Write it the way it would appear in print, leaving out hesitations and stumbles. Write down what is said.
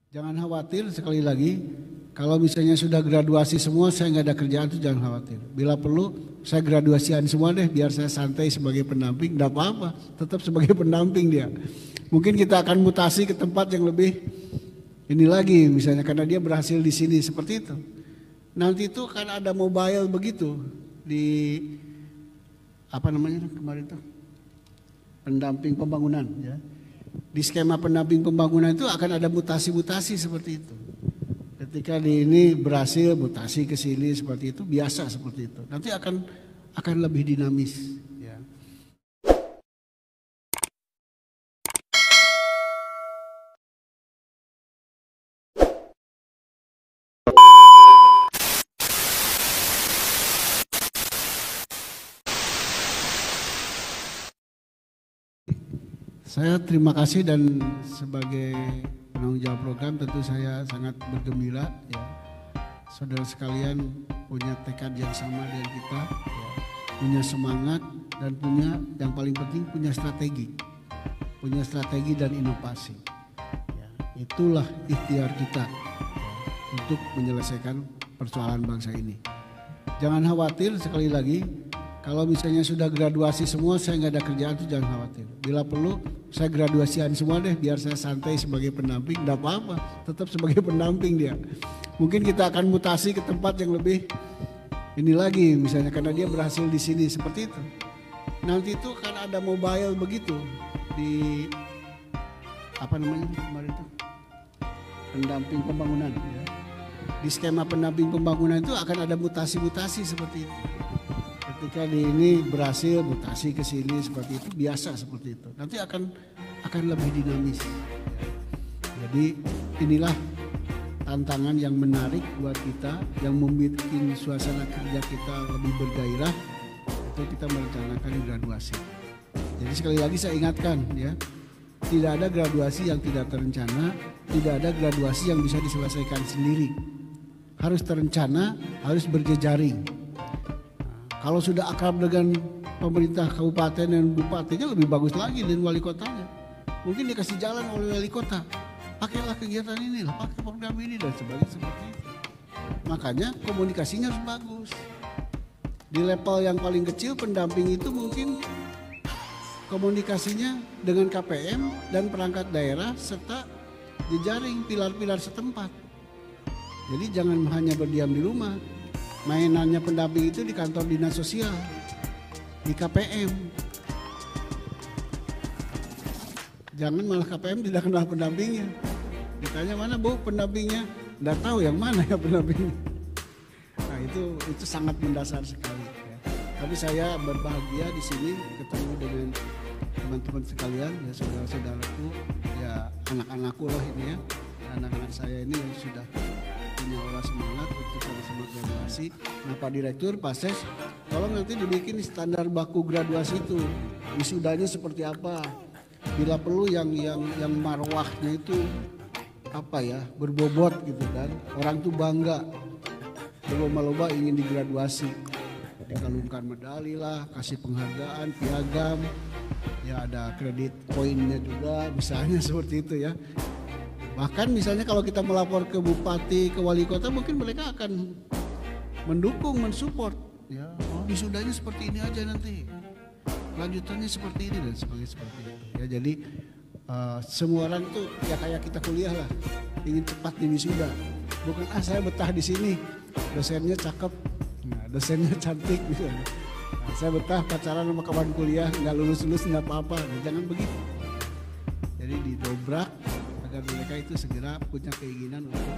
Jangan khawatir, sekali lagi, kalau misalnya sudah graduasi semua, saya nggak ada kerjaan tuh jangan khawatir. Bila perlu, saya graduasian semua deh, biar saya santai sebagai pendamping, nggak apa-apa, tetap sebagai pendamping dia. Mungkin kita akan mutasi ke tempat yang lebih ini lagi, misalnya karena dia berhasil di sini seperti itu. Nanti itu kan ada mobile begitu di apa namanya kemarin tuh pendamping pembangunan ya. Di skema pendamping pembangunan itu akan ada mutasi-mutasi seperti itu. Ketika di ini berhasil mutasi ke sini seperti itu, biasa seperti itu. Nanti akan lebih dinamis. Ya. Saya terima kasih dan sebagai penanggung jawab program tentu saya sangat bergembira ya. Saudara sekalian punya tekad yang sama dengan kita, ya. Punya semangat dan punya yang paling penting punya strategi dan inovasi. Ya, itulah ikhtiar kita ya, untuk menyelesaikan persoalan bangsa ini. Jangan khawatir, sekali lagi, kalau misalnya sudah graduasi semua, saya nggak ada kerjaan tuh jangan khawatir. Bila perlu, saya graduasian semua deh, biar saya santai sebagai pendamping, nggak apa-apa, tetap sebagai pendamping dia. Mungkin kita akan mutasi ke tempat yang lebih ini lagi, misalnya karena dia berhasil di sini seperti itu. Nanti itu kan ada mobile begitu di apa namanya kemarin itu pendamping pembangunan. Ya. Di skema pendamping pembangunan itu akan ada mutasi-mutasi seperti itu. Ketika di ini berhasil mutasi ke sini seperti itu, biasa seperti itu. Nanti akan lebih dinamis. Jadi inilah tantangan yang menarik buat kita, yang membuat suasana kerja kita lebih bergairah, itu kita merencanakan graduasi. Jadi sekali lagi saya ingatkan ya, tidak ada graduasi yang tidak terencana, tidak ada graduasi yang bisa diselesaikan sendiri. Harus terencana, harus berjejaring. Kalau sudah akrab dengan pemerintah kabupaten dan bupatinya lebih bagus lagi dan wali kotanya. Mungkin dikasih jalan oleh wali kota. Pakailah kegiatan ini lah, pakai program ini dan sebagainya seperti itu. Makanya komunikasinya harus bagus. Di level yang paling kecil pendamping itu mungkin komunikasinya dengan KPM dan perangkat daerah serta jejaring pilar-pilar setempat. Jadi jangan hanya berdiam di rumah. Mainannya pendamping itu di kantor dinas sosial, di KPM. Jangan malah KPM tidak kenal pendampingnya. Ditanya mana Bu pendampingnya, nggak tahu yang mana ya pendampingnya. Nah itu sangat mendasar sekali. Ya. Tapi saya berbahagia di sini ketemu dengan teman-teman sekalian, ya saudara-saudaraku, ya anak-anakku lah ini ya, anak-anak saya ini yang sudah punya olah semangat untuk sama-sama graduasi. Nah Pak Direktur, Pak Ses, tolong nanti dibikin standar baku graduasi itu, wisudanya seperti apa. Bila perlu yang marwahnya itu apa ya, berbobot gitu kan. Orang tuh bangga, berlomba-lomba ingin digraduasi. Dikalungkan medali lah, kasih penghargaan, piagam, ya ada kredit poinnya juga, misalnya seperti itu ya. Bahkan misalnya kalau kita melapor ke bupati, ke wali kota, mungkin mereka akan mendukung, mensupport. Ya, oh wisudanya seperti ini aja nanti, lanjutannya seperti ini dan sebagainya seperti itu. Ya jadi semua orang tuh ya kayak kita kuliah lah, ingin cepat di wisuda. Bukan saya betah di sini, dosennya cakep, nah, dosennya cantik misalnya. Nah, saya betah pacaran sama kawan kuliah, nggak lulus nggak apa-apa. Nah, jangan begitu. Jadi didobrak agar mereka itu segera punya keinginan untuk